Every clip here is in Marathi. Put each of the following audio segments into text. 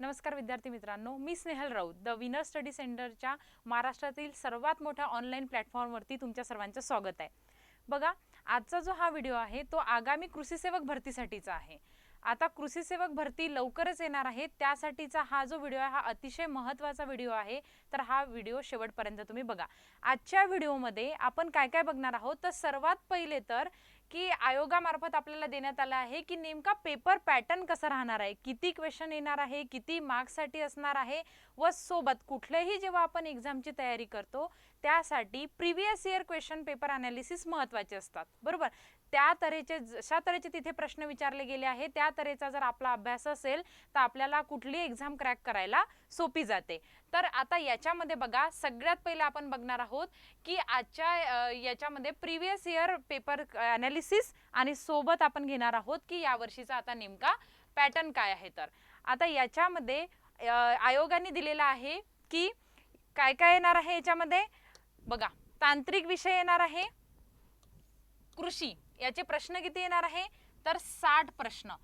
नमस्कार विद्यार्थी मित्रांनो, मी Snehal Raut the winner study सेंटरच्या महाराष्ट्रातील सर्वात मोठ्या ऑनलाईन प्लॅटफॉर्मवरती तुमच्या सर्वांचं स्वागत आहे. बघा, आजचा जो हा व्हिडिओ आहे तो आगामी कृषी सेवक भरतीसाठीचा आहे. आता कृषी सेवक भरती लवकरच येणार आहे, त्यासाठीचा हा जो व्हिडिओ आहे हा अतिशय महत्त्वाचा व्हिडिओ आहे. तर हा व्हिडिओ शेवटपर्यंत तुम्ही बघा. आजच्या व्हिडिओमध्ये आपण काय काय बघणार आहोत, तर सर्वात पहिले तर की आयोगामार्फत आपल्याला देण्यात आला आहे की नेमका पेपर पॅटर्न कसा राहणार आहे, किती क्वेश्चन येणार आहे, किती मार्क्ससाठी असणार आहे व सोबत कुठलेही जेव्हा आपण एक्झामची तयारी करतो त्यासाठी previous year question paper analysis महत्त्वाचे असतात, बरोबर. त्या तऱ्हेचे जशा तऱ्हेचे तिथे प्रश्न विचारले गेले आहे त्या तऱ्हेचा जर आपला अभ्यास असेल तर आपल्याला कुठली एक्झाम क्रॅक करायला सोपी जाते. तर आता याच्यामध्ये बघा, सगळ्यात पहिले आपण बघणार आहोत की आजच्या याच्यामध्ये प्रिव्हियस इयर पेपर अनालिसिस आणि सोबत आपण घेणार आहोत की यावर्षीचा आता नेमका पॅटर्न काय आहे. तर आता याच्यामध्ये आयोगाने दिलेला आहे की काय काय येणार आहे. याच्यामध्ये बघा, तांत्रिक विषय येणार आहे, कृषी याचे प्रश्न किती येणार आहे, तर 60 प्रश्न.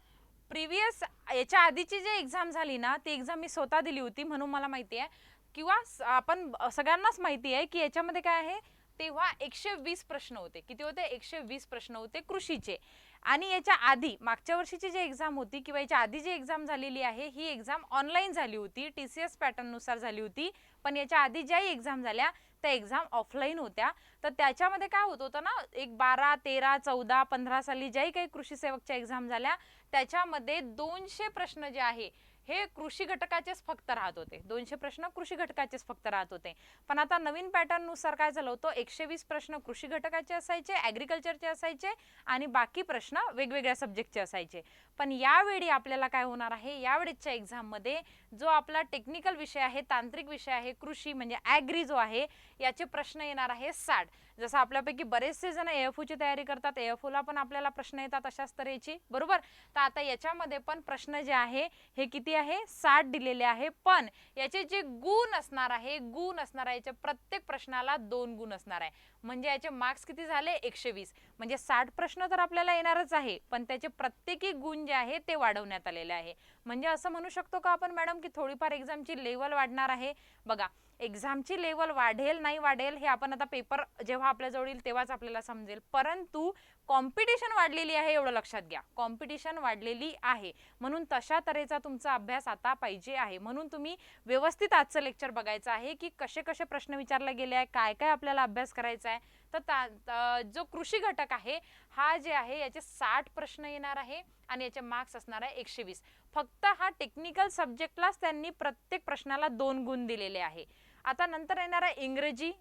प्रिव्हियस याच्या आधीची जी एक्झाम झाली ना ती एक्झाम मी स्वतः दिली होती म्हणून मला माहिती आहे, किंवा आपण सगळ्यांनाच माहिती आहे की याच्यामध्ये काय आहे, तेव्हा 120 प्रश्न होते. किती होते, 120 प्रश्न होते कृषीचे. आणि याच्या आधी मागच्या वर्षीची जी एक्झाम होती किंवा याच्या आधी जी एक्झाम झालेली आहे ही एक्झाम ऑनलाईन झाली होती, TCS पॅटर्ननुसार झाली होती. पण याच्या आधी ज्याही एक्झाम झाल्या त्या एक्झाम ऑफलाईन होत्या. तर त्याच्यामध्ये काय होत होतं ना, एक 12, 13, 14, 15 साली ज्याही काही कृषी सेवकच्या एक्झाम झाल्या त्याच्यामध्ये 200 प्रश्न जे आहे हे कृषी घटकाचेच फक्त राहत होते. 200 प्रश्न कृषी घटकाचेच फक्त राहत होते. पण आता नवीन पॅटर्न नुसार काय झालं होतं, 120 प्रश्न कृषी घटकाचे असायचे, ॲग्रिकल्चरचे असायचे आणि बाकी प्रश्न वेगवेगळ्या सब्जेक्टचे असायचे. पण यावेळी आपल्याला काय होणार आहे, यावेळीच्या एक्झाममध्ये जो आपला टेक्निकल विषय आहे, तांत्रिक विषय आहे, कृषी म्हणजे ॲग्री जो आहे, याचे प्रश्न येणार आहे 60. जसं आपल्यापैकी बरेचसे जण AFU तयारी करतात, AFU ला पण आपल्याला प्रश्न येतात अशाच तऱ्हेची, बरोबर. तर आता याच्यामध्ये पण प्रश्न जे आहे हे किती आहे, 60 दिलेले आहे. पण याचे जे गुण असणार आहे, याच्या प्रत्येक प्रश्नाला 2 गुण असणार आहे. म्हणजे याचे मार्क्स किती झाले, 120. म्हणजे 60 प्रश्न तर आपल्याला येणारच आहे, पण त्याचे प्रत्येकी गुण जे आहे ते वाढवण्यात आलेले आहे. म्हणजे असं म्हणू शकतो का आपण मॅडम की थोडीफार एक्झामची लेवल वाढणार आहे. बघा, एक्झामची लेवल वाढेल नाही वाढेल हे आपण आता पेपर जेव्हा आपल्याजवळ येईल तेव्हाच आपल्याला समजेल. परंतु कॉम्पिटिशन वाढलेली आहे एवढं लक्षात घ्या, कॉम्पिटिशन वाढलेली आहे. म्हणून तशा तऱ्हेचा तुमचा अभ्यास आता पाहिजे आहे. म्हणून तुम्ही व्यवस्थित आजचं लेक्चर बघायचं आहे की कसे कसे प्रश्न विचारले गेले आहे, काय काय आपल्याला अभ्यास करायचा आहे. तर जो कृषी घटक आहे हा जे आहे याचे 60 प्रश्न येणार आहे आणि याचे मार्क्स असणार आहे 120. फक्त हा टेक्निकल सब्जेक्टलाच त्यांनी प्रत्येक प्रश्नाला 2 गुण दिलेले आहे. आता नंतर येणार आहे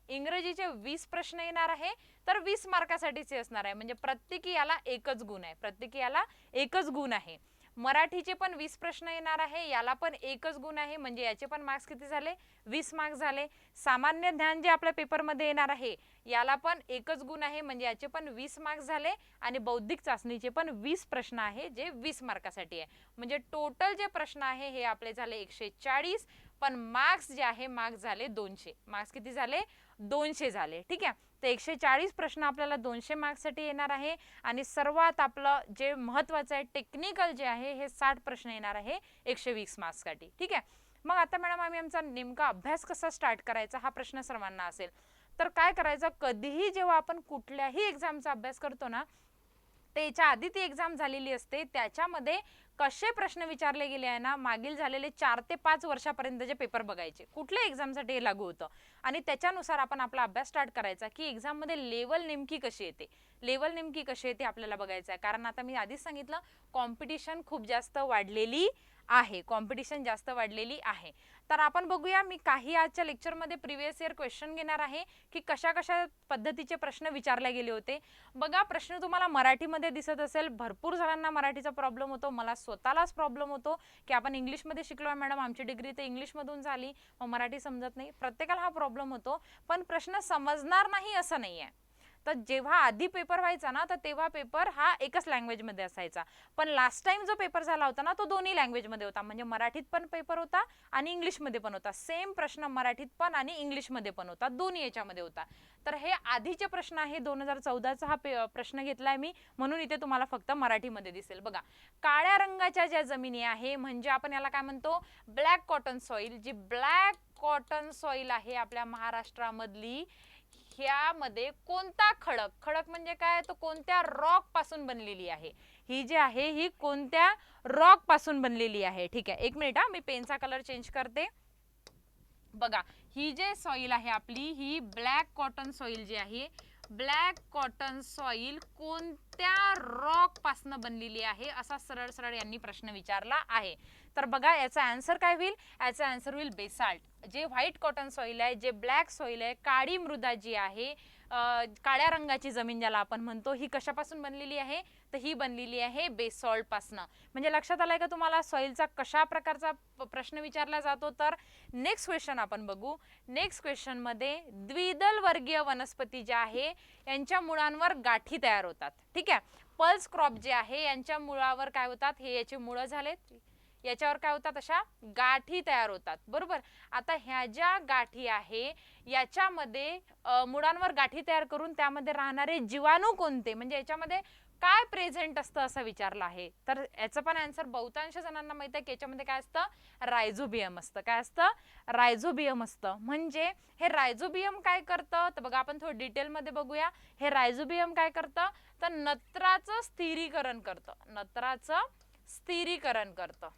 इंग्रजीचे 20 प्रश्न येणार आहे. तर 20 मार्कासाठीचे असणार आहे, म्हणजे प्रत्येकी याला एकच गुण आहे. मराठीचे पण 20 प्रश्न येणार आहे, याला पण एकच गुण आहे, म्हणजे याचे पण मार्क्स किती झाले, 20 मार्क्स झाले. सामान्य ज्ञान जे आपल्या पेपरमध्ये येणार आहे याला पण एकच गुण आहे, म्हणजे याचे पण 20 मार्क्स झाले. आणि बौद्धिक चाचणीचे पण 20 प्रश्न आहे जे 20 मार्कासाठी आहे. म्हणजे टोटल जे प्रश्न आहे हे आपले झाले 140. पण मार्क्स जे आहे मार्क्स झाले 200. मार्क्स किती झाले, 200 झाले. ठीक आहे. तर 140 प्रश्न आपल्याला 200 मार्क्ससाठी येणार आहे. आणि सर्वात आपलं जे महत्त्वाचं आहे टेक्निकल जे आहे हे 60 प्रश्न येणार आहे 120 मार्क्ससाठी. ठीक आहे. मग आता मॅडम आम्ही आमचा नेमका अभ्यास कसा स्टार्ट करायचा हा प्रश्न सर्वांना असेल. तर काय करायचं, कधीही जेव्हा आपण कुठल्याही एक्झामचा अभ्यास करतो ना त्याच्या आधी ती एक्झाम झालेली असते, त्याच्यामध्ये कसे प्रश्न विचारले गेले आहे ना, मागील झालेले 4 ते 5 वर्षापर्यंतचे पेपर बघायचे, कुठल्या एक्झामसाठी हे लागू होतं. आणि त्याच्यानुसार आपण आपला अभ्यास स्टार्ट करायचा की एक्झाममध्ये लेवल नेमकी कशी येते आपल्याला बघायचं आहे. कारण आता मी आधीच सांगितलं, कॉम्पिटिशन खूप जास्त वाढलेली आहे. तर आपण बघूया, मी काही आजच्या लेक्चरमध्ये प्रिव्हियस इयर क्वेश्चन घेणार आहे की कशा कशा पद्धतीचे प्रश्न विचारले गेले होते. बघा, प्रश्न तुम्हाला मराठीमध्ये दिसत असेल, भरपूर जणांना मराठीचा प्रॉब्लेम होतो, मला स्वतःलाच प्रॉब्लेम होतो की आपण इंग्लिशमध्ये शिकलो मॅडम, आमची डिग्री तर इंग्लिशमधून झाली, मग मराठी समजत नाही. प्रत्येकाला हा प्रॉब्लेम होतो. पण प्रश्न समजणार नाही असं नाही आहे, तर जेव्हा आधी पेपर व्हायचा ना तर तेव्हा पेपर हा एकच लँग्वेजमध्ये असायचा, पण लास्ट टाइम जो पेपर झाला होता ना तो दोन्ही लँग्वेजमध्ये होता, म्हणजे मराठीत पण पेपर होता आणि इंग्लिशमध्ये पण होता. सेम प्रश्न मराठीत पण आणि इंग्लिशमध्ये पण होता, दोन्ही याच्यामध्ये होता. तर हे आधीचे प्रश्न आहे, 2014चा हा प्रश्न घेतलाय मी, म्हणून इथे तुम्हाला फक्त मराठीमध्ये दिसेल. बघा, काळ्या रंगाच्या ज्या जमिनी आहे म्हणजे आपण याला काय म्हणतो, ब्लॅक कॉटन सॉइल. जी ब्लॅक कॉटन सॉइल आहे आपल्या महाराष्ट्रामधली, ह्यामध्ये कोणता खडक, खडक म्हणजे काय, तो कोणत्या रॉक पासून बनलेली आहे, ही जी आहे ही कोणत्या रॉक पासून बनलेली आहे. ठीक आहे, एक मिनिट हा, मी पेनचा कलर चेंज करते. बघा, ही जे सॉइल आहे आपली, ही ब्लॅक कॉटन सॉइल जी आहे, ब्लॅक कॉटन सॉइल कोणत्या रॉक पासून बनलेली आहे, असा सरळ सरळ यांनी प्रश्न विचारला आहे. तर बघा याचा आन्सर काय होईल, याचा आन्सर होईल बेसाल्ट. जे व्हाईट कॉटन सॉइल आहे, जे ब्लॅक सॉइल आहे, काळी मृदा जी आहे, काळ्या रंगाची जमीन ज्याला आपण म्हणतो, ही कशापासून बनलेली आहे, तर ही बनलेली आहे बेसॉल्ट पासून. म्हणजे लक्षात आलंय का तुम्हाला सॉइलचा कशा प्रकारचा प्रश्न विचारला जातो. तर नेक्स्ट क्वेश्चन आपण बघू. नेक्स्ट क्वेश्चन मध्ये द्विदल वर्गीय वनस्पती ज्या आहे यांच्या मुळांवर गाठी तयार होतात. ठीक आहे, पल्स क्रॉप जे आहे यांच्या मुळावर काय होतात, हे याचे मुळ झालेत, याच्यावर काय होतात, अशा गाठी तयार होतात. बरोबर, आता ह्या ज्या गाठी आहे याच्यामध्ये मुळांवर गाठी तयार करून त्यामध्ये राहणारे जीवाणू कोणते, म्हणजे याच्यामध्ये काय प्रेझेंट असतं असं विचारलं आहे. तर याचं पण आन्सर बहुतांश जणांना माहित आहे की याच्यामध्ये काय असतं, रायझोबियम असतं. काय असतं, रायझोबियम असतं. म्हणजे हे रायझोबियम काय करतं, तर बघा आपण थोडं डिटेलमध्ये बघूया. हे रायझोबियम काय करतं, तर नत्राचं स्थिरीकरण करतं, नत्राचं स्थिरीकरण करतं.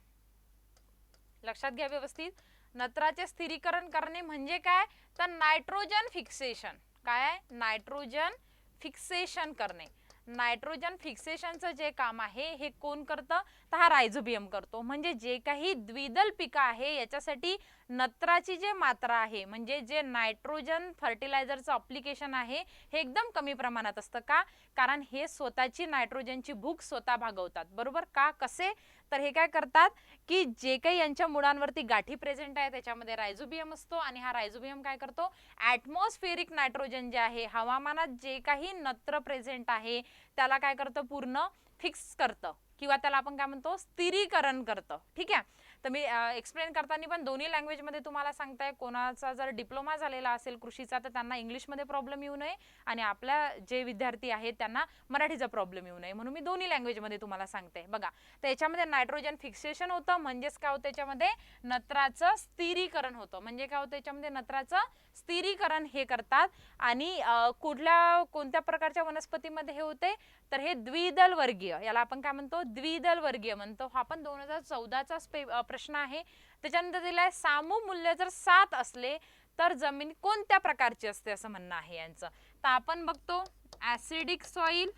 लक्षात घ्या व्यवस्थित, नत्राचे स्थिरीकरण करणे म्हणजे काय, तर नायट्रोजन फिक्सेशन. काय आहे, नायट्रोजन फिक्सेशन करणे. नायट्रोजन फिक्सेशनचं जे काम आहे हे कोण करतं, तर हा रायझोबियम करतो. म्हणजे जे काही द्विदल पिकं आहे याच्यासाठी नत्राची जे मात्रा आहे, म्हणजे जे नायट्रोजन फर्टिलायझरचं अप्लिकेशन आहे हे एकदम कमी प्रमाणात असतं. का, कारण हे स्वतःची नायट्रोजनची भूक स्वतः भागवतात. बरोबर, का, कसे, तर हे काय करतात की जे काही यांच्या मुळांवरती गाठी प्रेझेंट आहे त्याच्यामध्ये रायझोबियम असतो, आणि हा रायझोबियम काय करतो, ॲटमॉस्फेरिक नायट्रोजन जे आहे, हवामानात जे काही नत्र प्रेझेंट आहे त्याला काय करतं, पूर्ण फिक्स करतं, किंवा त्याला आपण काय म्हणतो, स्थिरीकरण करतं. ठीक आहे, तर मी एक्सप्लेन करताना पण दोन्ही लँग्वेजमध्ये तुम्हाला सांगताय. कोणाचा जर डिप्लोमा झालेला असेल कृषीचा तर त्यांना इंग्लिशमध्ये प्रॉब्लेम येऊ नये, आणि आपल्या जे विद्यार्थी आहेत त्यांना मराठीचा प्रॉब्लेम येऊ नये, म्हणून मी दोन्ही लँग्वेजमध्ये तुम्हाला सांगते. बघा, तर याच्यामध्ये नायट्रोजन फिक्सेशन होतं, म्हणजेच काय होतं, त्याच्यामध्ये नत्राचं स्थिरीकरण होतं. म्हणजे काय होतं, याच्यामध्ये नत्राचं स्थिरीकरण हे करतात. आणि कोणत्या प्रकारच्या वनस्पतीमध्ये हे होते, तर हे द्विदल वर्गीय, याला आपण काय म्हणतो, द्विदल वर्गीय म्हणतो. हा पण 2014चा प्रश्न आहे. त्याच्यानंतर दिलाय सामू मूल्य जर 7 असले तर जमीन कोणत्या प्रकारची असते असं म्हणणं आहे यांचं. तर आपण बघतो ऍसिडिक सॉइल,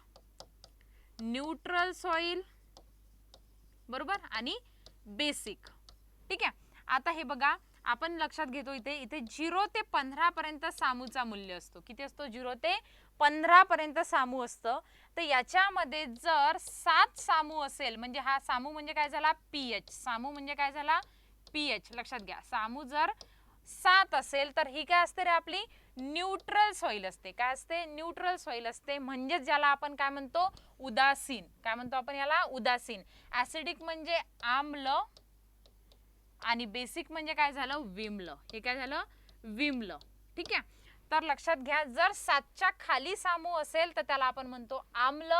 न्यूट्रल सॉइल, बरोबर, आणि बेसिक. ठीक आहे, आता हे बघा आपण लक्षात घेतो, इथे 0 ते 15 पर्यंत सामूचा मूल्य असतो. किती असतो, 0 ते 15 पर्यंत सामू असतं. तर याच्यामध्ये जर 7 सामू असेल, म्हणजे हा सामू म्हणजे काय झाला, पीएच. सामू म्हणजे काय झाला, पीएच. लक्षात घ्या, सामू जर 7 असेल तर ही काय असते रे, आपली न्यूट्रल सॉइल असते. काय असते, न्यूट्रल सॉइल असते. म्हणजे ज्याला आपण काय म्हणतो, उदासीन. काय म्हणतो आपण याला, उदासीन. ऍसिडिक म्हणजे आम्ल, आणि बेसिक म्हणजे काय झालं, विम्ल. हे काय झालं, विम्ल. ठीक आहे, तर लक्षात घ्या, जर 7च्या खाली सामू असेल तर त्याला आपण म्हणतो आम्ल.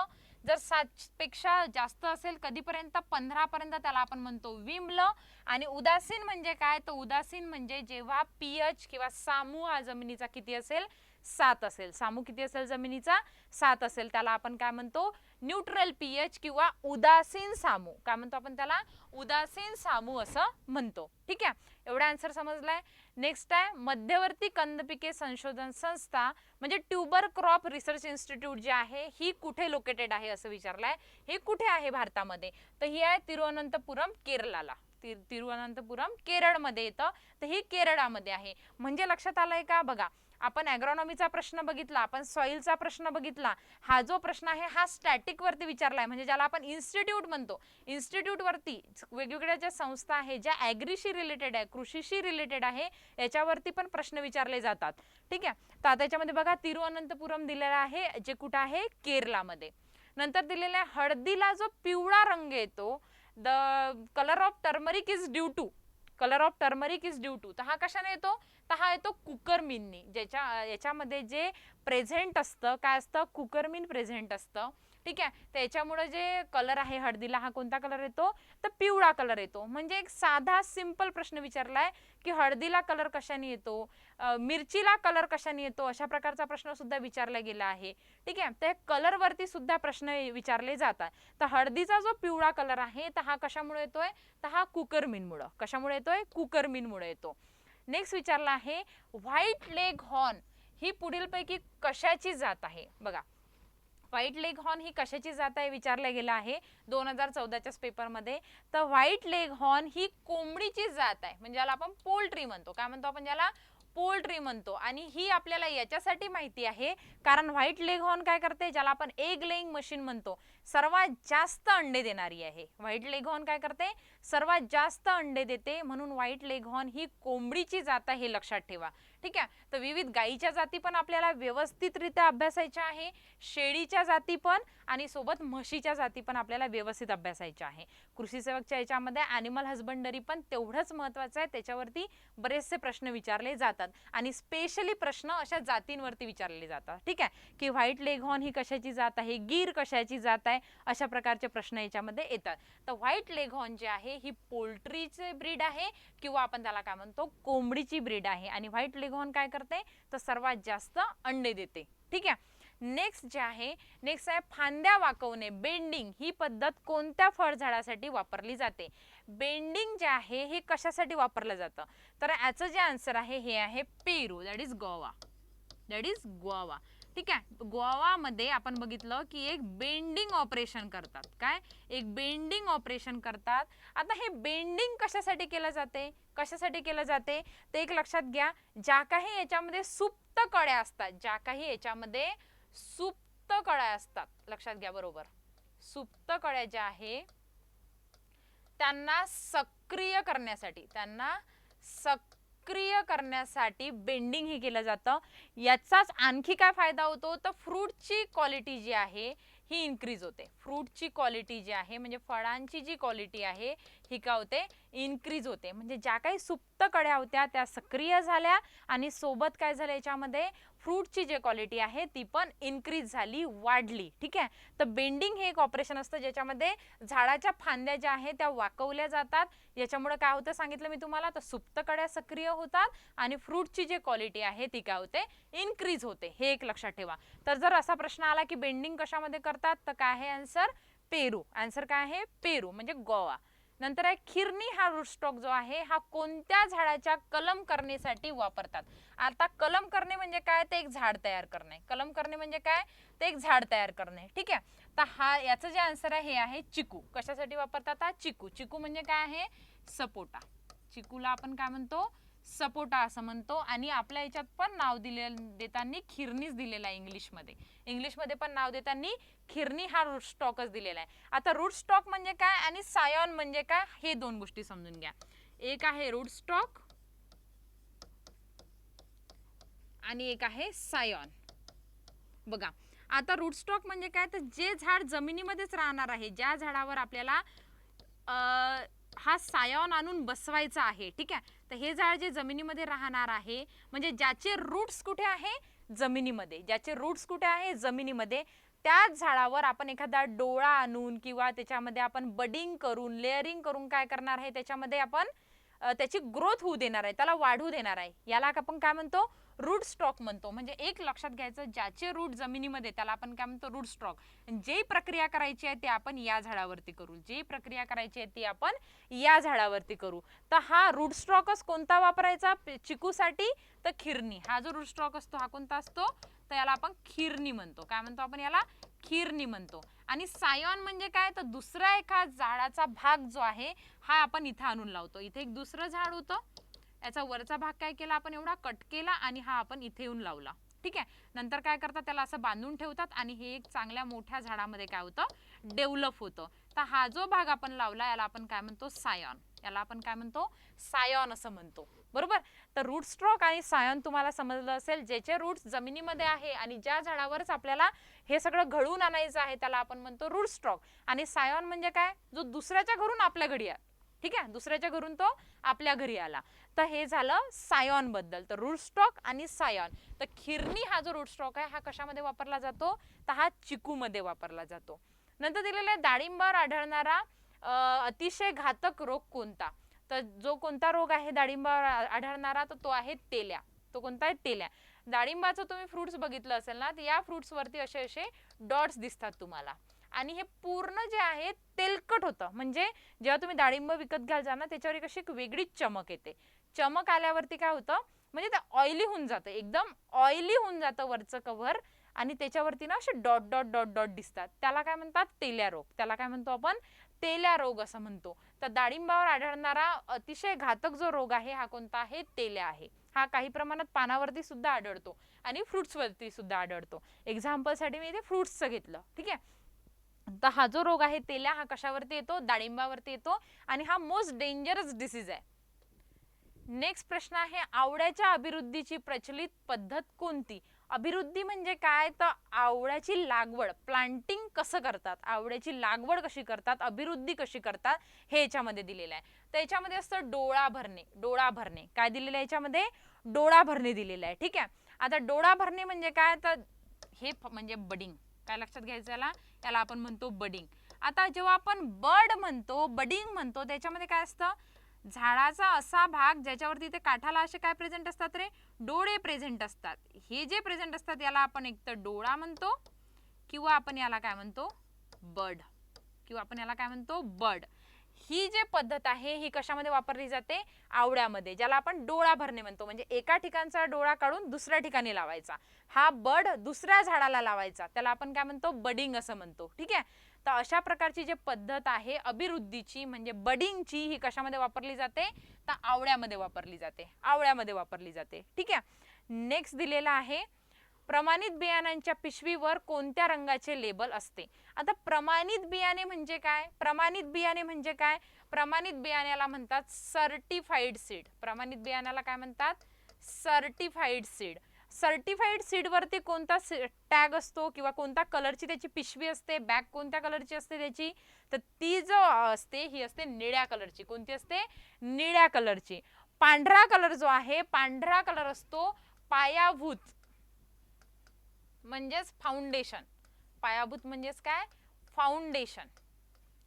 जर 7 पेक्षा जास्त असेल, कधीपर्यंत, 15 पर्यंत, त्याला आपण म्हणतो विम्ल. आणि उदासीन म्हणजे काय, तर उदासीन म्हणजे जेव्हा पीएच किंवा सामू हा जमिनीचा किती असेल, 7 असेल. सामू किती असेल जमिनीचा, 7 असेल, त्याला आपण काय म्हणतो, न्यूट्रल पीएच किंवा उदासीन सामू. काय म्हणतो आपण त्याला, उदासीन सामू असं म्हणतो. ठीक आहे, एवढा आन्सर समजलाय. नेक्स्ट आहे मध्यवर्ती कंद पिके संशोधन संस्था, म्हणजे ट्यूबर क्रॉप रिसर्च इन्स्टिट्यूट जे आहे ही कुठे लोकेटेड आहे असं विचारलंय. हे कुठे आहे भारतामध्ये, तर ही आहे तिरुवनंतपुरम, केरळला. तिरुवनंतपुरम केरळमध्ये येतं, तर ही केरळामध्ये आहे. म्हणजे लक्षात आलंय का, बघा आपण ॲग्रॉनॉमीचा प्रश्न बघितला, आपण सॉइलचा प्रश्न बघितला. हा जो प्रश्न आहे हा स्टॅटिक वरती विचारलाय, म्हणजे ज्याला आपण इन्स्टिट्यूट म्हणतो. इन्स्टिट्यूट वरती वेगवेगळ्या ज्या संस्था आहे, ज्या ॲग्रीशी रिलेटेड आहे, कृषीशी रिलेटेड आहे, याच्यावरती पण प्रश्न विचारले जातात. ठीक आहे. तर आता याच्यामध्ये बघा तिरुअनंतपुरम दिलेला आहे, जे कुठं आहे, केरलामध्ये. नंतर दिलेला आहे हळदीला जो पिवळा रंग येतो, the colour of turmeric is due to, colour of turmeric is due to, तर हा कशाने येतो, तर हा येतो कुकरमिननी. याच्यामध्ये जे प्रेझेंट असतं, काय असतं, कुकरमिन प्रेझेंट असतं. ठीक आहे. तर याच्यामुळे जे कलर आहे हळदीला, हा कोणता कलर येतो, तर पिवळा कलर येतो. म्हणजे एक साधा सिंपल प्रश्न विचारलाय की हळदीला कलर कशाने येतो, मिरचीला कलर कशाने येतो, अशा प्रकारचा प्रश्न सुद्धा विचारला गेला आहे. ठीक आहे. तर कलर वरती सुद्धा प्रश्न विचारले जातात. तर हळदीचा जो पिवळा कलर आहे, तर हा कशामुळे येतोय, तर हा कुकरमिनमुळे. कशामुळे येतोय, कुकरमिनमुळे येतो. नेक्स्ट विचारला आहे व्हाईट लेग हॉर्न ही पुढीलपैकी कशाची जात आहे. बघा, व्हाईट लेग हॉर्न ही कशाची जात आहे विचारलं गेलं आहे 2014च्या पेपरमध्ये. तर व्हाईट लेग हॉर्न ही कोंबडीची जात आहे, म्हणजे ज्याला आपण पोल्ट्री म्हणतो. काय म्हणतो आपण, ज्याला पोल्ट्री म्हणतो. आणि ही आपल्याला याच्यासाठी माहिती आहे कारण व्हाईट लेग हॉर्न काय करते, ज्याला आपण एग लेइंग मशीन म्हणतो, सर्वात जास्त अंडे देणारी आहे. व्हाईट लेग हॉर्न काय करते, सर्वात जास्त अंडे देते, म्हणून व्हाईट लेग हॉर्न ही कोंबडीची जात आहे, हे लक्षात ठेवा. ठीक आहे. तर विविध गायीच्या जाती पण आपल्याला व्यवस्थितरित्या अभ्यासायच्या आहे, शेळीच्या जाती पण, आणि सोबत म्हशीच्या जाती पण आपल्याला व्यवस्थित अभ्यासायच्या आहे. कृषी सेवकच्या याच्यामध्ये ॲनिमल हजबंडरी पण तेवढंच महत्त्वाचं आहे, त्याच्यावरती बरेचसे प्रश्न विचारले जातात आणि स्पेशली प्रश्न अशा जातींवरती विचारले जातात. ठीक आहे, की व्हाईट लेग हॉर्न ही कशाची जात आहे, गीर कशाची जात आहे, अशा प्रकारचे प्रश्न याच्यामध्ये येतात. तर व्हाईट लेग हॉर्न जे आहे ही पोल्ट्रीचे ब्रीड आहे, किंवा आपण त्याला काय म्हणतो, कोंबडीची ब्रीड आहे. आणि व्हाईट लेग हॉर्न काय करते, तर सर्वात जास्त अंडे देते. ठीक आहे. नेक्स्ट जे आहे, नेक्स्ट आहे फांद्या वाकवणे, बेंडिंग ही पद्धत कोणत्या फळझाडासाठी वापरली जाते. बेंडिंग जे आहे हे कशासाठी वापरलं जातं, तर याचं जे आन्सर आहे हे आहे पेरू, that is Goa, that is Goa. ठीक आहे. गोवामध्ये आपण बघितलं की एक बेंडिंग ऑपरेशन करतात. काय, एक बेंडिंग ऑपरेशन करतात. आता हे बेंडिंग कशासाठी केलं जाते, कशासाठी केलं जाते, ते एक लक्षात घ्या. ज्या काही याच्यामध्ये सुप्त कळ्या असतात, ज्या काही याच्यामध्ये सुप्त कळ्या असतात, लक्षात घ्या बरोबर, सुप्त कळ्या ज्या आहे त्यांना सक्रिय करण्यासाठी, त्यांना सक्रिय करण्यासाठी बेंडिंग हे केलं जातं. याचाच आणखी काय फायदा होतो, तर फ्रूटची क्वालिटी जी आहे ही इन्क्रीज होते. फ्रूटची क्वालिटी जी आहे, म्हणजे फळांची जी क्वालिटी आहे ही काय होते, इन्क्रीज होते. म्हणजे ज्या काही सुप्त कळ्या होत्या त्या सक्रिय झाल्या, आणि सोबत काय झालं, याच्यामध्ये फ्रूटची जी क्वालिटी आहे ती पण इन्क्रीज झाली, वाढली. ठीक आहे. तर बेंडिंग हे एक ऑपरेशन असतं ज्याच्यामध्ये झाडाच्या फांद्या ज्या आहेत त्या वाकवल्या जातात. याच्यामुळे काय होतं सांगितलं मी तुम्हाला, तर सुप्त कळ्या सक्रिय होतात आणि फ्रूटची जी क्वालिटी आहे ती काय होते, इन्क्रीज होते. हे एक लक्षात ठेवा. तर जर असा प्रश्न आला की बेंडिंग कशामध्ये करतात, तर काय आहे आन्सर, पेरू. आन्सर काय आहे, पेरू म्हणजे गोवा. नंतर आहे खिरणी हा रूट स्टॉक जो आहे हा कोणत्या झाडाच्या कलम करण्यासाठी वापरतात. आता कलम करणे म्हणजे काय, ते एक झाड तयार करणे. कलम करणे म्हणजे काय, ते एक झाड तयार करणे. ठीक आहे. तर हा याचं जे आन्सर आहे हे आहे चिकू. कशासाठी वापरतात, हा चिकू. चिकू म्हणजे काय आहे, सपोटा. चिकूला आपण काय म्हणतो, सपोटा असं म्हणतो. आणि आपल्या याच्यात पण नाव देताना खिरणीच दिलेला आहे इंग्लिशमध्ये. इंग्लिशमध्ये पण नाव देताना खिरणी हा रूट स्टॉकच दिलेला आहे. आता रूट स्टॉक म्हणजे काय आणि सायॉन म्हणजे काय, हे दोन गोष्टी समजून घ्या. एक आहे रूट स्टॉक आणि एक आहे सायॉन. बघा, आता रूट स्टॉक म्हणजे काय, तर जे झाड जमिनीमध्येच राहणार आहे, ज्या झाडावर आपल्याला हा सायॉन आणून बसवायचा आहे. ठीक आहे. तर हे झाड जे जमिनीमध्ये राहणार आहे, म्हणजे ज्याचे रूट्स कुठे आहे, जमिनीमध्ये. ज्याचे रूट्स कुठे आहे, जमिनीमध्ये, त्याच झाडावर आपण एखादा डोळा आणून किंवा त्याच्यामध्ये आपण बडिंग करून, लेअरिंग करून काय करणार आहे, त्याच्यामध्ये आपण त्याची ग्रोथ होऊ देणार आहे, त्याला वाढू देणार आहे. याला आपण काय म्हणतो, रूट स्टॉक म्हणतो. म्हणजे एक लक्षात घ्यायचं, ज्याचे रूट जमिनीमध्ये त्याला आपण काय म्हणतो, रूट स्टॉक. जे प्रक्रिया करायची आहे ते आपण या झाडावरती करू, जे प्रक्रिया करायची आहे ती आपण या झाडावरती करू. तर हा रूट स्टॉकच कोणता वापरायचा चिकूसाठी, तर खिरणी. हा जो रूट स्टॉक असतो हा कोणता असतो, तर याला आपण खिरणी म्हणतो. काय म्हणतो आपण याला, खिरणी म्हणतो. आणि सायॉन म्हणजे काय, तर दुसरा एका झाडाचा भाग जो आहे हा आपण इथे आणून लावतो. इथे एक दुसरं झाड होतं, याचा वरचा भाग काय केला आपण, एवढा कट केला आणि हा आपण इथे येऊन लावला. ठीक आहे. नंतर काय करतात, त्याला असं बांधून ठेवतात आणि हे एक चांगल्या मोठ्या झाडामध्ये काय होतं, डेव्हलप होतं. तर हा जो भाग आपण लावला याला आपण काय म्हणतो, सायॉन. याला आपण काय म्हणतो, सायॉन असं म्हणतो. बरोबर. तर रूट स्ट्रोक आणि सायॉन तुम्हाला समजलं असेल. ज्याचे रूट्स जमिनीमध्ये आहे आणि ज्या झाडावरच आपल्याला हे सगळं घडवून आणायचं आहे त्याला आपण म्हणतो रूट स्ट्रोक. आणि सायॉन म्हणजे काय, जो दुसऱ्याच्या घरून आपल्या घरी आहे. ठीक आहे, दुसऱ्याच्या घरून तो आपल्या घरी आला. तर हे झालं सायॉन बद्दल. तर रूट स्टॉक आणि सायॉन. तर खिरणी हा जो रूट स्टॉक आहे हा कशामध्ये वापरला जातो, तर हा चिकू मध्ये वापरला जातो. नंतर दिलेला आहे डाळिंबावर आढळणारा अतिशय घातक रोग कोणता. तर जो कोणता रोग आहे डाळिंबावर आढळणारा, तर तो आहे तेल्या. तो कोणता आहे, तेल्या. डाळिंबाचं तुम्ही फ्रुट्स बघितलं असेल ना, तर या फ्रुट्स वरती असे असे डॉट्स दिसतात तुम्हाला. आणि हे पूर्ण जे आहे तेलकट होतं. म्हणजे जेव्हा तुम्ही डाळिंब विकत घ्याल जा ना, त्याच्यावर एक अशी एक वेगळीच चमक येते. चमक आल्यावरती काय होतं, म्हणजे ते ऑइली होऊन जातं, एकदम ऑइली होऊन जातं वरचं कव्हर. आणि त्याच्यावरती ना असे डॉट डॉट डॉट डॉट दिसतात. त्याला काय म्हणतात, तेल्या रोग. त्याला काय म्हणतो आपण, तेल्या रोग असं म्हणतो. तर डाळिंबावर आढळणारा अतिशय घातक जो रोग आहे हा कोणता आहे, तेल्या आहे. हा काही प्रमाणात पानावरती सुद्धा आढळतो आणि फ्रुट्सवरती सुद्धा आढळतो. एक्झाम्पलसाठी मी इथे फ्रुट्सचं घेतलं. ठीक आहे. तर हा जो रोग आहे तेल्या हा कशावरती येतो, डाळिंबावरती येतो आणि हा मोस्ट डेंजरस डिसीज आहे. नेक्स्ट प्रश्न आहे, आवळ्याच्या अभिवृद्धीची प्रचलित पद्धत कोणती. अभिवृद्धी म्हणजे काय, तर आवळ्याची लागवड, प्लांटिंग कसं करतात, आवळ्याची लागवड कशी करतात, अभिवृद्धी कशी करतात, हे याच्यामध्ये दिलेलं आहे. तर याच्यामध्ये असतं डोळा भरणे. डोळा भरणे काय दिलेलं आहे याच्यामध्ये, डोळा भरणे दिलेलं आहे. ठीक आहे. आता डोळा भरणे म्हणजे काय, तर हे म्हणजे बडिंग. काय लक्षात घ्यायचं याला, याला आपण म्हणतो बडिंग. आता जेव्हा आपण बड म्हणतो, बडिंग म्हणतो, त्याच्यामध्ये काय असतं, झाडाचा असा भाग ज्याच्यावरती ते काठाला असे काय प्रेझेंट असतात रे, डोळे प्रेझेंट असतात. हे जे प्रेझेंट असतात याला आपण एक तर डोळा म्हणतो किंवा आपण याला काय म्हणतो, बड. किंवा आपण याला काय म्हणतो, बड. ही जी पद्धत आहे ही कशामध्ये वापरली जाते, आवळ्यामध्ये, ज्याला आपण डोळा भरणे म्हणतो. म्हणजे एका ठिकाणचा डोळा काढून दुसऱ्या ठिकाणी लावायचा. हा बड दुसऱ्या झाडाला लावायचा, त्याला आपण काय म्हणतो, बडिंग असं म्हणतो. ठीक आहे. तर अशा प्रकारची जी पद्धत आहे अभिवृद्धीची म्हणजे बडिंगची, ही कशामध्ये वापरली जाते, तर आवळ्यामध्ये वापरली जाते. आवळ्यामध्ये वापरली जाते. ठीक आहे. नेक्स्ट दिलेला आहे, प्रमाणित बियाणांच्या पिशवीवर कोणत्या रंगाचे लेबल असते. आता प्रमाणित बियाणे म्हणजे काय, प्रमाणित बियाणे म्हणजे काय, प्रमाणित बियाण्याला म्हणतात सर्टिफाईड सीड. प्रमाणित बियाण्याला काय म्हणतात, सर्टिफाईड सीड. सर्टिफाईड सीड वरती कोणता टॅग असतो किंवा कोणत्या कलरची त्याची पिशवी असते, बॅग कोणत्या कलरची असते त्याची, तर ती जो असते ही असते निळ्या कलरची. कोणती असते, निळ्या कलरची. पांढरा कलर जो आहे, पांढरा कलर असतो पायाभूत म्हणजेच फाउंडेशन. पायाभूत म्हणजेच काय, फाउंडेशन.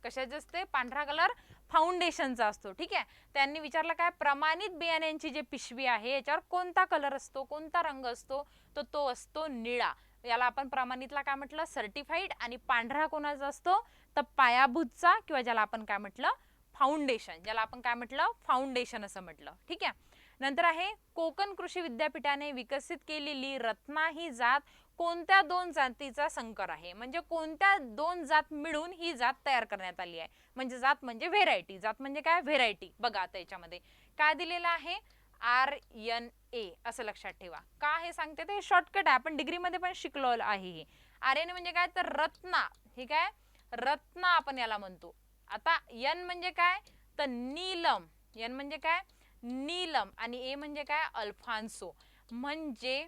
कशाचे असते, पांढरा कलर फाउंडेशनचा असतो. ठीक आहे. त्यांनी विचारलं काय, प्रमाणित बियाण्यांची जी पिशवी आहे याच्यावर कोणता कलर असतो, कोणता रंग असतो, तर तो असतो निळा. याला आपण प्रमाणितला काय म्हटलं, सर्टिफाईड. आणि पांढरा कोणाचा असतो, तर पायाभूतचा किंवा ज्याला आपण काय म्हटलं, फाउंडेशन. ज्याला आपण काय म्हटलं, फाउंडेशन असं म्हटलं. ठीक आहे. नंतर आहे, कोकण कृषी विद्यापीठाने विकसित केलेली रत्ना ही जात कोणत्या दोन जातीचा संकर आहे. म्हणजे कोणत्या दोन जात मिळून ही जात तयार करण्यात आली आहे. म्हणजे जात म्हणजे व्हेरायटी, जात म्हणजे काय, व्हेरायटी. बघा आता याच्यामध्ये काय दिलेलं आहे, RNA असं लक्षात ठेवा. का हे सांगते, ते शॉर्टकट आहे, आपण डिग्रीमध्ये पण शिकलो आहे. हे RNA म्हणजे काय, तर रत्ना. हे काय, रत्ना आपण याला म्हणतो. आता N म्हणजे काय, तर नीलम. N म्हणजे काय, नीलम. आणि A म्हणजे काय, अल्फान्सो. म्हणजे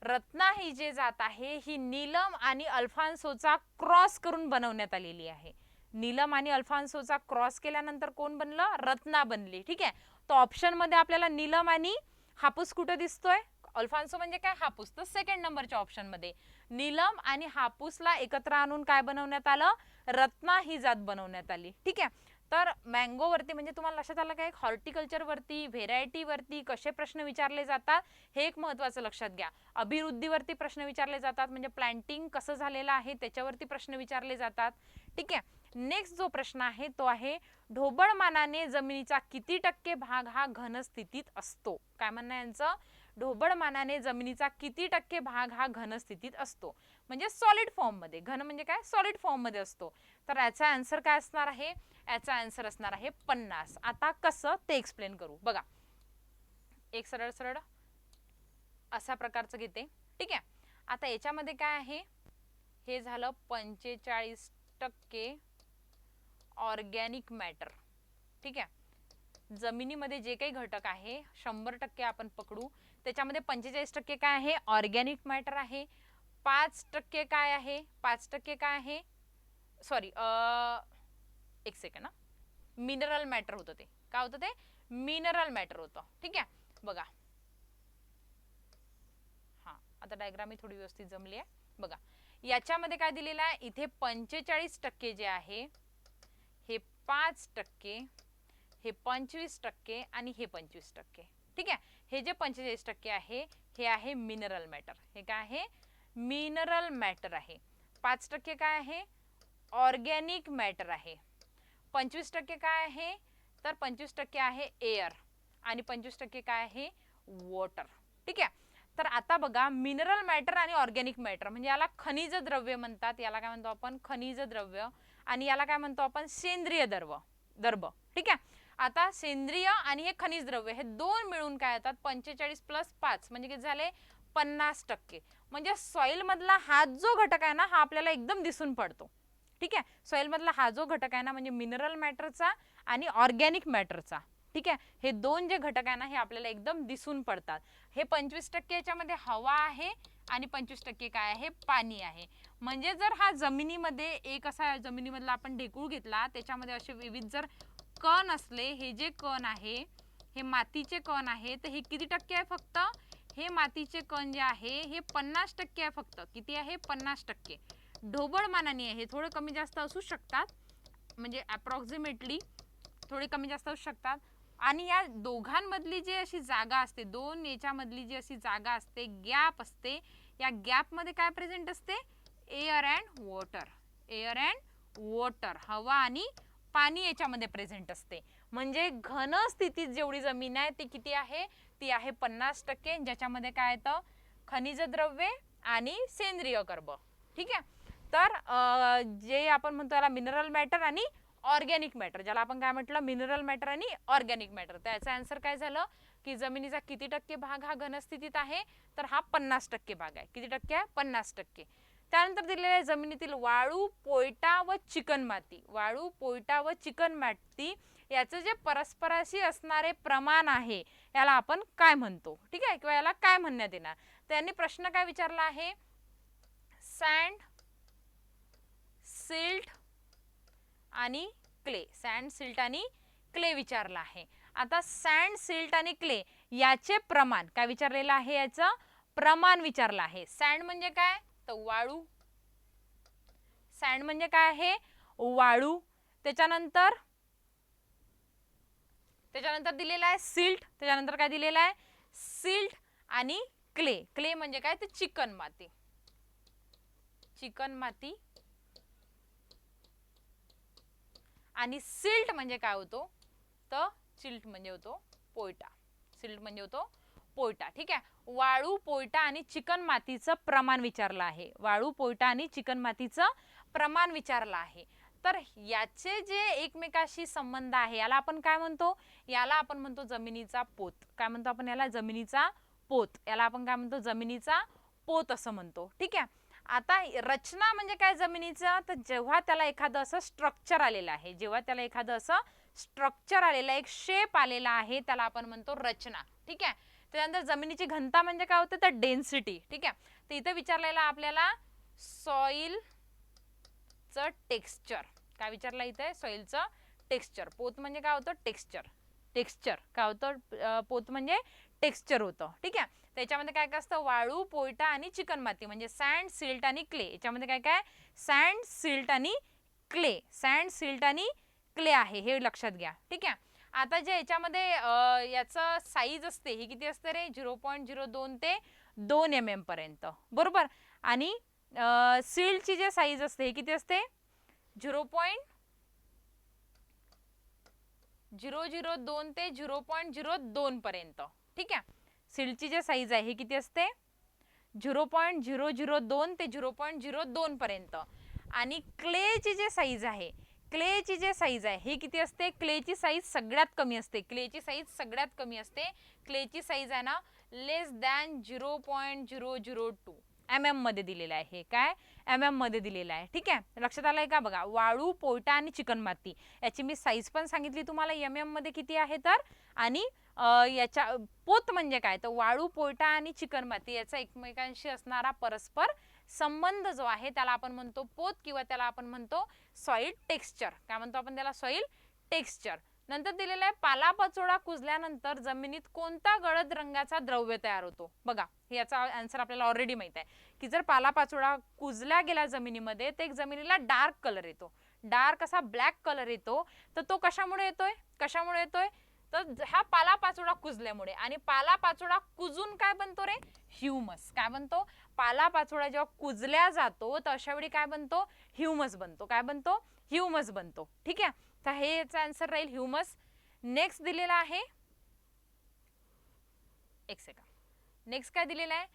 रत्ना ही जे जात आहे ही नीलम आणि अल्फान्सोचा क्रॉस करून बनवण्यात आलेली आहे. नीलम आणि अल्फान्सोचा क्रॉस केल्यानंतर कोण बनलं, रत्ना बनली. ठीक आहे. तो ऑप्शन मध्ये आपल्याला नीलम आणि हापूस कुठे दिसतोय, अल्फान्सो म्हणजे काय, हापूस. तर सेकंड नंबरच्या ऑप्शन मध्ये नीलम आणि हापूसला एकत्र आणून काय बनवण्यात आलं, रत्ना ही जात बनवण्यात आली. ठीक आहे. तर मँगो वरती म्हणजे तुम्हाला लक्षात आलं काय, हॉर्टिकल्चर वरती, व्हेरायटी वरती कसे प्रश्न विचारले जातात हे एक महत्त्वाचं लक्षात घ्या. अभिवृद्धीवरती प्रश्न विचारले जातात, म्हणजे प्लांटिंग कसं झालेलं आहे त्याच्यावरती प्रश्न विचारले जातात. ठीक आहे. नेक्स्ट जो प्रश्न आहे तो आहे, ढोबळमानाने जमिनीचा किती टक्के भाग हा घन स्थितीत असतो. काय म्हणणं यांचं, ढोबळमानाने जमिनीचा किती टक्के भाग हा घन स्थितीत असतो. म्हणजे सॉलिड फॉर्म मध्ये. घन म्हणजे काय, सॉलिड फॉर्म मध्ये असतो. तर याचा आन्सर काय असणार आहे, याचा आन्सर असणार आहे 50. आता कसं ते एक्सप्लेन करू. बघा एक सरळ सरळ अशा प्रकारचं घेते, ठीक आहे. आता याच्यामध्ये काय आहे, हे झालं 45% ऑर्गॅनिक मॅटर, ठीक आहे. जमिनीमध्ये जे काही घटक आहे 100% आपण पकडू, त्याच्यामध्ये 45% काय आहे, ऑर्गॅनिक मॅटर आहे. 5% काय आहे, 5% काय आहे, सॉरी एक सेकंड, मिनरल मॅटर होतं. ते काय होतं, ते मिनरल मॅटर होतं, ठीक आहे. बघा हा, आता डायग्राम ही थोडी व्यवस्थित जमली आहे. बघा याच्यामध्ये काय दिलेलं आहे, इथे 45% जे आहे, हे 5%, हे 25% आणि हे 25%, ठीक आहे. हे जे 45% आहे हे आहे मिनरल मॅटर. हे काय आहे, मिनरल मॅटर आहे. 5% काय आहे, ऑर्गॅनिक मॅटर आहे. 25% काय आहे, तर 25% आहे एअर आणि 25% काय आहे, वॉटर, ठीक आहे. तर आता बघा, मिनरल मॅटर आणि ऑर्गॅनिक मॅटर म्हणजे याला खनिज द्रव्य म्हणतात, याला काय म्हणतो आपण, खनिज द्रव्य, आणि याला काय म्हणतो आपण, सेंद्रिय द्रव्य, ठीक आहे. आता सेंद्रिय आणि हे खनिज द्रव्य हे दोन मिळून काय येतात, 45 + 5 म्हणजे किती झाले, 50%. म्हणजे सॉइल मधला हा जो घटक आहे ना, हा आपल्याला एकदम दिसून पडतो, ठीक आहे. सॉइल मधला हा जो घटक आहे ना, म्हणजे मिनरल मॅटरचा आणि ऑर्गॅनिक मॅटरचा, ठीक आहे. हे दोन जे घटक आहे ना, हे आपल्याला एकदम दिसून पडतात. हे 25% याच्यामध्ये हवा आहे आणि 25% काय आहे, पाणी आहे. म्हणजे जर हा जमिनीमध्ये एक असा जमिनीमधला आपण ढेकूळ घेतला, त्याच्यामध्ये असे विविध जर कण असले, हे जे कण आहे हे मातीचे कण आहे, तर हे किती टक्के आहे, फक्त हे मातीचे कण जे आहे हे 50% आहे फक्त. किती आहे, 50%. ढोबळ मानाने आहे, थोडे कमी जास्त असू शकतात, म्हणजे अप्रॉक्सिमेटली थोडे कमी जास्त असू शकतात. आणि या दोघांमधली जी अशी जागा असते, दोन याच्यामधली जी अशी जागा असते, गॅप असते, या गॅप मध्ये काय प्रेझेंट असते, air and water. Air and water, हवा आणि पाणी याच्यामध्ये प्रेझेंट असते. म्हणजे घन स्थितीत जेवढी जमीन आहे ती किती आहे, ती आहे 50%, ज्याच्यामध्ये काय येतं, खनिज द्रव्ये आणि सेंद्रिय कर्ब, ठीक आहे. तर जे आपण म्हणतो याला मिनरल मॅटर आणि ऑर्गॅनिक मॅटर, ज्याला आपण काय म्हटलं, मिनरल मॅटर आणि ऑर्गॅनिक मॅटर. त्याचं आन्सर काय झालं की जमिनीचा किती टक्के भाग हा घनस्थितीत आहे, तर हा 50% भाग आहे. किती टक्के आहे, 50%. त्यानंतर दिलेले आहे जमिनीतील वाळू, पोयटा व चिकणमाती. वाळू, पोयटा व चिकणमाती याचं जे परस्पराशी असणारे प्रमाण आहे याला आपण काय म्हणतो, ठीक आहे, किंवा याला काय म्हणण्यात येणार. त्यांनी प्रश्न काय विचारला आहे, सँड, सिल्ट आणि क्ले. सँड, सिल्ट आणि क्ले विचारला आहे. आता सँड, सिल्ट आणि क्ले याचे प्रमाण काय विचारलेलं आहे, याचं प्रमाण विचारलं आहे. सँड म्हणजे काय, तर वाळू. सँड म्हणजे काय आहे, वाळू. त्याच्यानंतर दिलेला आहे सिल्ट. त्याच्यानंतर काय दिलेलं आहे, सिल्ट आणि क्ले. क्ले म्हणजे काय, तर चिकणमाती. चिकणमाती. आणि सिल्ट म्हणजे काय होतो, तर सिल्ट म्हणजे होतो पोयटा. सिल्ट म्हणजे होतो पोयटा, ठीक आहे. वाळू, पोयटा आणि चिकणमातीचं प्रमाण विचारलं आहे. वाळू, पोयटा आणि चिकणमातीचं प्रमाण विचारलं आहे. तर याचे जे एकमेकाशी संबंध आहे याला आपण काय म्हणतो, याला आपण म्हणतो जमिनीचा पोत. काय म्हणतो आपण याला, जमिनीचा पोत. याला आपण काय म्हणतो, जमिनीचा पोत असं म्हणतो, ठीक आहे. आता रचना म्हणजे काय जमिनीचं, तर जेव्हा त्याला एखादं असं स्ट्रक्चर आलेलं आहे, जेव्हा त्याला एखादं असं स्ट्रक्चर आलेलं आहे, एक शेप आलेला आहे, त्याला आपण म्हणतो रचना, ठीक आहे. त्यानंतर जमिनीची घनता म्हणजे काय होतं, तर डेन्सिटी, ठीक आहे. तर इथे विचारलेलं आपल्याला सॉइल चं टेक्स्चर. काय विचारलं इथे, सॉइलचं टेक्स्चर. पोत म्हणजे काय होतं, टेक्स्चर. टेक्स्चर काय होतं, पोत म्हणजे टेक्स्चर होतं, ठीक आहे. त्याच्यामध्ये काय काय असतं, वाळू, पोयटा आणि चिकणमाती म्हणजे सँड, सिल्ट आणि क्ले. याच्यामध्ये काय काय, सँड, सिल्ट आणि क्ले. सँड, सिल्ट आणि क्ले आहे, हे लक्षात घ्या, ठीक आहे. आता जे याच्यामध्ये याचं साईज असते ही किती असते रे, 0.02 ते 2 mm पर्यंत, बरोबर. आणि सिल्टची जे साईज असते ही किती असते, 0.002 ते 0.02 पर्यंत, ठीक आहे. सिल्टची जे साईज आहे ही किती असते, 0.002 ते 0.02 पर्यंत. आणि क्लेची जे साईज आहे, क्लेची जे साईज आहे ही किती असते, क्लेची साईज सगळ्यात कमी असते, क्लेची साईज सगळ्यात कमी असते. क्लेची साईज आहे ना लेस दॅन 0.002 mm मध्ये दिलेलं आहे. हे काय mm मध्ये दिलेलं आहे. ठीक आहे, लक्षात आलंय का? बघा, वाळू, पोयटा आणि चिकणमाती याची मी साईज पण सांगितली तुम्हाला mm मध्ये किती आहे तर. आणि याच्या पोत म्हणजे काय तर वाळू, पोयटा आणि चिकणमाती याचा एकमेकांशी असणारा परस्पर संबंध जो आहे त्याला आपण म्हणतो पोत, किंवा त्याला आपण म्हणतो सॉइल टेक्स्चर. काय म्हणतो आपण त्याला? Soil texture. नंतर दिलेला आहे पालापाचोळा कुजल्यानंतर जमिनीत कोणता गडद रंगाचा द्रव्य तयार होतो. बघा, याचा आन्सर आपल्याला ऑलरेडी माहित आहे की जर पालापाचोळा कुजल्या गेला जमिनीमध्ये तर एक जमिनीला डार्क कलर येतो, डार्क असा ब्लॅक कलर येतो. तर तो कशामुळे येतोय, कशामुळे येतोय तर हा पालापाचोळा कुजल्यामुळे. आणि पालापाचोळा कुजून काय बनतो रे? ह्युमस. काय बनतो? पालापाचोळा जेव्हा कुजल्या जातो तर अशा वेळी काय बनतो? ह्युमस बनतो. काय बनतो? ह्युमस बनतो. ठीक आहे, तर हे याचा आन्सर राहील ह्युमस. नेक्स्ट दिलेला आहे, एक सेकंड, नेक्स्ट काय दिलेला आहे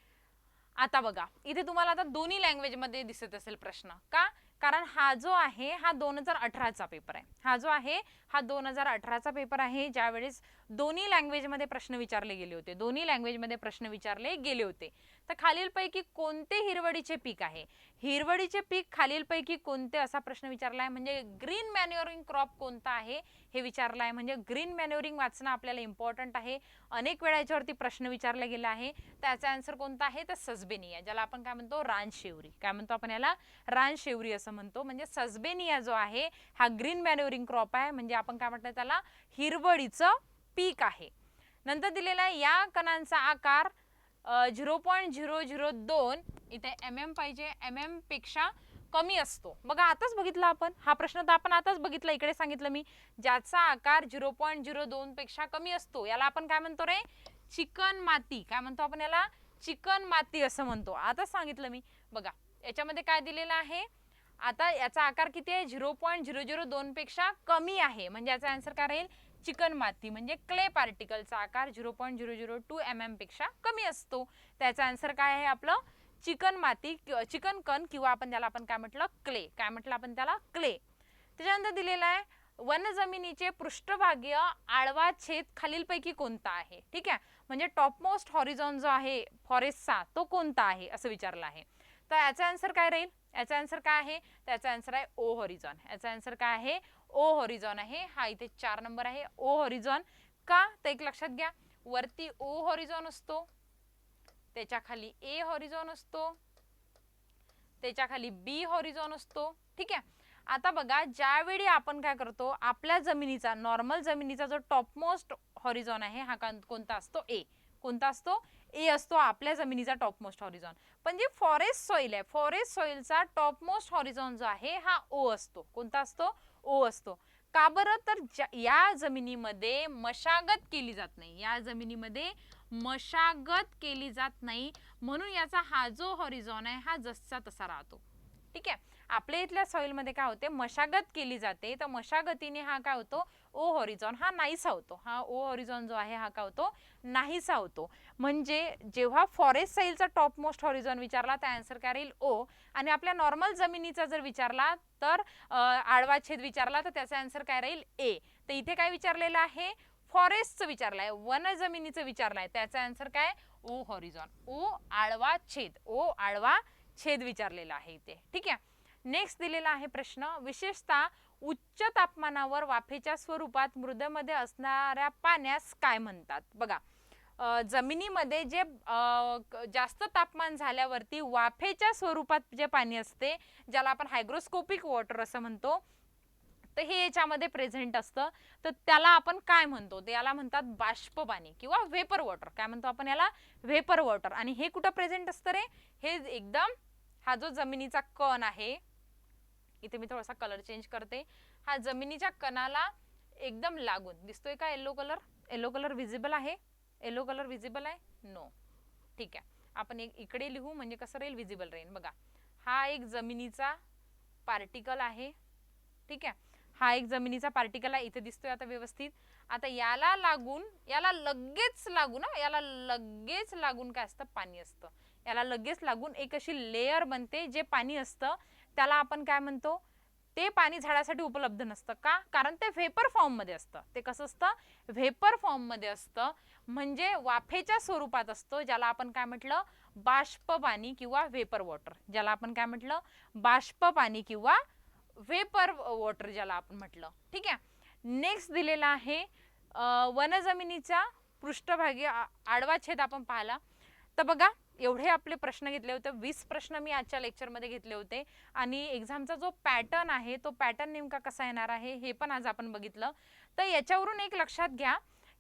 आता बघा. इथे तुम्हाला आता दोन्ही लँग्वेज मध्ये दिसत असेल प्रश्न. का? कारण हा जो आहे हा 2018चा पेपर आहे. हा जो आहे हा 2018चा पेपर आहे, ज्यावेळेस दोन्ही लँग्वेज मध्ये प्रश्न विचारले गेले होते. दोन्ही लँग्वेज मध्ये प्रश्न विचारले गेले होते. तर खालीलपैकी कोणते हिरवडीचे पीक आहे? हिरवडीचे पीक खालीलपैकी कोणते असा प्रश्न विचारला आहे. म्हणजे ग्रीन मॅन्युअरिंग क्रॉप कोणता आहे हे विचारलं आहे. म्हणजे ग्रीन मॅन्युअरिंग वाचणं आपल्याला इम्पॉर्टंट आहे. अनेक वेळा याच्यावरती प्रश्न विचारला गेला आहे. त्याचा आन्सर कोणता आहे तर ससबेनिया, ज्याला आपण काय म्हणतो? रानशेवरी. काय म्हणतो आपण याला? रानशेवरी असं म्हणतो. म्हणजे ससबेनिया जो आहे हा ग्रीन मॅन्युअरिंग क्रॉप आहे. म्हणजे आपण काय म्हणतो त्याला? हिरवडीचं पीक आहे. नंतर दिलेला या कणांचा आकार 0.002 इथे mm पाहिजे, mm पेक्षा कमी असतो. बघा, आताच बघितलं आपण हा प्रश्न, तर आपण आताच बघितलं, इकडे सांगितलं मी, ज्याचा आकार 0.02 पेक्षा कमी असतो याला आपण काय म्हणतो रे? चिकन माती. काय म्हणतो आपण याला? चिकन माती असं म्हणतो. आताच सांगितलं मी. बघा, याच्यामध्ये काय दिलेलं आहे आता, याचा आकार किती आहे? 0.002 पेक्षा कमी आहे. म्हणजे याचा आन्सर काय राहील? चिकन माती. म्हणजे क्ले पार्टिकलचा आकार 0.002 mm पेक्षा कमी असतो. त्याचा आन्सर काय आहे आपलं? चिकन माती, चिकन कण, किंवा आपण त्याला आपण काय म्हटलं? क्ले. काय म्हटलं आपण त्याला? क्ले. त्याच्यानंतर दिलेला आहे वन जमिनीचे पृष्ठभागीय आडवा छेद खालीलपैकी कोणता आहे? ठीक आहे, म्हणजे टॉपमोस्ट हॉरिझॉन जो आहे फॉरेस्टचा तो कोणता आहे असं विचारलं आहे. तर याचा आन्सर काय राहील? याचा आन्सर काय आहे? त्याचा आन्सर आहे ओ हॉरिझॉन. याचा आन्सर काय आहे? ओ हॉरिझॉन आहे. हा इथे 4 नंबर आहे, ओ हॉरिझॉन. का? तर एक लक्षात घ्या, वरती ओ हॉरिझॉन असतो, त्याच्या खाली ए हॉरिझॉन असतो, त्याच्या खाली बी हॉरिझॉन असतो. ठीक आहे, आता बघा, ज्यावेळी आपण काय करतो, आपल्या जमिनीचा नॉर्मल जमिनीचा जो टॉपमोस्ट हॉरिझॉन आहे हा कोणता असतो? ए. कोणता असतो? ए असतो आपल्या जमिनीचा टॉपमोस्ट हॉरिझॉन. पण जे फॉरेस्ट सॉइल आहे, फॉरेस्ट सॉइलचा टॉपमोस्ट हॉरिझॉन जो आहे हा ओ असतो. कोणता असतो? ओ असतो. का बरं? तर या जमिनीमध्ये मशागत केली जात नाही, या जमिनीमध्ये मशागत केली जात नाही, म्हणून याचा हा जो हॉरिझॉन आहे हा जसा तसा राहतो. ठीक आहे, आपल्या इथल्या सॉइल मध्ये काय होते? मशागत केली जाते, तर मशागतीने हा काय होतो? ओ हॉरिझॉन हा नाहीसा होतो. हा ओ हॉरिझॉन जो आहे हा काय होतो? नाहीसा होतो. म्हणजे जेव्हा फॉरेस्ट सॉइलचा टॉप मोस्ट हॉरिझॉन विचारला तर आन्सर काय राहील? ओ. आणि आपल्या नॉर्मल जमिनीचा जर विचारला तर आडवा छेद विचारला तर त्याचा आन्सर काय राहील? ए. तर इथे काय विचारलेलं आहे? फॉरेस्टचं विचारलंय, वन जमिनीचं विचारलंय, त्याचा आन्सर काय? ओ हॉरिझॉन. ओ आडवा छेद, ओ आडवा छेद विचारलेला आहे इथे. ठीक आहे, नेक्स्ट दिलेला आहे प्रश्न, विशेषतः उच्च तापमानावर वाफेच्या स्वरूपात मृदेमध्ये असणाऱ्या पाण्यास काय म्हणतात? बघा, जमिनीमध्ये जे जास्त तापमान झाल्यावरती वाफेच्या स्वरूपात जे पाणी असते, ज्याला आपण हायग्रोस्कोपिक वॉटर असं म्हणतो, तर हे याच्यामध्ये प्रेझेंट असतं, तर त्याला आपण काय म्हणतो? त्याला म्हणतात बाष्प पाणी किंवा व्हेपर वॉटर. काय म्हणतो आपण याला? Vapour water. आणि हे कुठं प्रेझेंट असतं रे? हे एकदम, हा जो जमिनीचा कण आहे, इथे मी थोडासा कलर चेंज करते, हा जमिनीच्या कणाला एकदम लागून दिसतोय का? Yellow colour, yellow colour visible आहे? येलो कलर विजिबल आहे? नो. ठीक आहे, आपण इकडे लिहू म्हणजे कसं राहील? विजिबल राहील. बघा, हा एक जमिनीचा पार्टिकल आहे. ठीक आहे, हा एक जमिनीचा पार्टिकल आहे, इथे दिसतोय आता व्यवस्थित. आता याला लागून, याला लगेच लागून, याला लगेच लागून काय असतं? पाणी असतं. याला लगेच लागून एक अशी लेयर बनते, जे पाणी असतं त्याला आपण काय म्हणतो? ते पाणी झाडासाठी उपलब्ध नसतं. का? कारण ते व्हेपर फॉर्ममध्ये असतं. ते कसं असतं? व्हेपर फॉर्ममध्ये असतं, म्हणजे वाफेच्या स्वरूपात असतं, ज्याला आपण काय म्हटलं? बाष्प पाणी किंवा व्हेपर वॉटर. ज्याला आपण काय म्हटलं? बाष्प पाणी किंवा व्हेपर वॉटर ज्याला आपण म्हटलं. ठीक आहे. नेक्स्ट दिलेला आहे वनजमिनीच्या पृष्ठभागी आडवा छेद आपण पाहिला. तर बघा, एवढे आपले प्रश्न घेतले होते. 20 प्रश्न मी आजच्या लेक्चरमध्ये घेतले होते आणि एक्झामचा जो पॅटर्न आहे तो पॅटर्न नेमका कसा येणार आहे हे पण आज आपण बघितलं. तर याच्यावरून एक लक्षात घ्या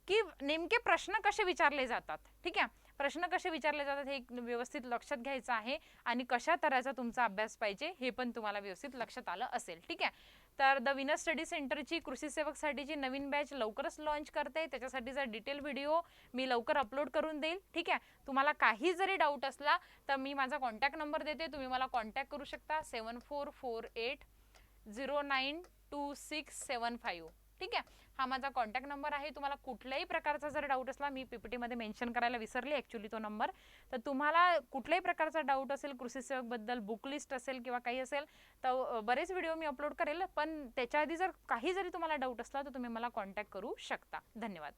की नेमके प्रश्न कसे विचारले जातात. ठीक आहे, प्रश्न कसे विचारले जातात हे व्यवस्थित लक्षात घ्यायचं आहे आणि कशा तऱ्हेचा तुमचा अभ्यास पाहिजे हे पण तुम्हाला व्यवस्थित लक्षात आलं असेल. ठीक आहे. तर द विनर स्टडी सेंटरची कृषी सेवकसाठीची नवीन बॅच लवकरच लॉन्च करते. त्याच्यासाठीचा डिटेल व्हिडिओ मी लवकर अपलोड करून देईल. ठीक आहे. तुम्हाला काही जरी डाऊट असला तर मी माझा कॉन्टॅक्ट नंबर देते, तुम्ही मला कॉन्टॅक्ट करू शकता 7448092675. ठीक आहे, हा माझा कॉन्टॅक्ट नंबर आहे. तुम्हाला कुठल्याही प्रकारचा जर डाऊट असला, मी पीपीटी मध्ये मेन्शन करायला विसरले ॲक्च्युली तो नंबर, तर तुम्हाला कुठल्याही प्रकारचा डाऊट असेल कृषी सेवकबद्दल, बुक लिस्ट असेल किंवा काही असेल, तर बरेच व्हिडिओ मी अपलोड करेल. पण त्याच्या आधी जर काही जरी तुम्हाला डाऊट असला तर तुम्ही मला कॉन्टॅक्ट करू शकता. धन्यवाद.